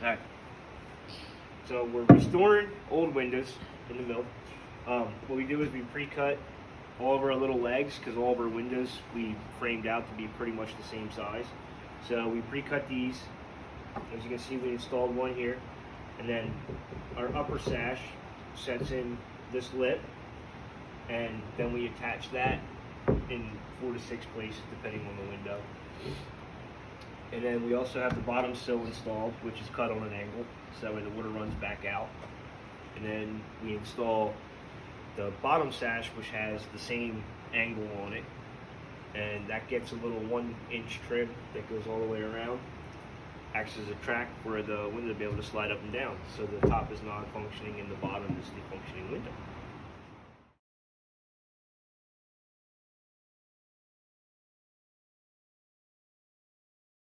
Alright. So we're restoring old windows in the mill. What we do is we pre-cut all of our little legs, because all of our windows we framed out to be pretty much the same size. So we pre-cut these. As you can see, we installed one here, and then our upper sash sets in this lip, and then we attach that in 4 to 6 places depending on the window. And then we also have the bottom sill installed, which is cut on an angle, so that way the water runs back out. And then we install the bottom sash, which has the same angle on it, and that gets a little 1-inch trim that goes all the way around. Acts as a track for the window to be able to slide up and down, so the top is non-functioning and the bottom is the functioning window.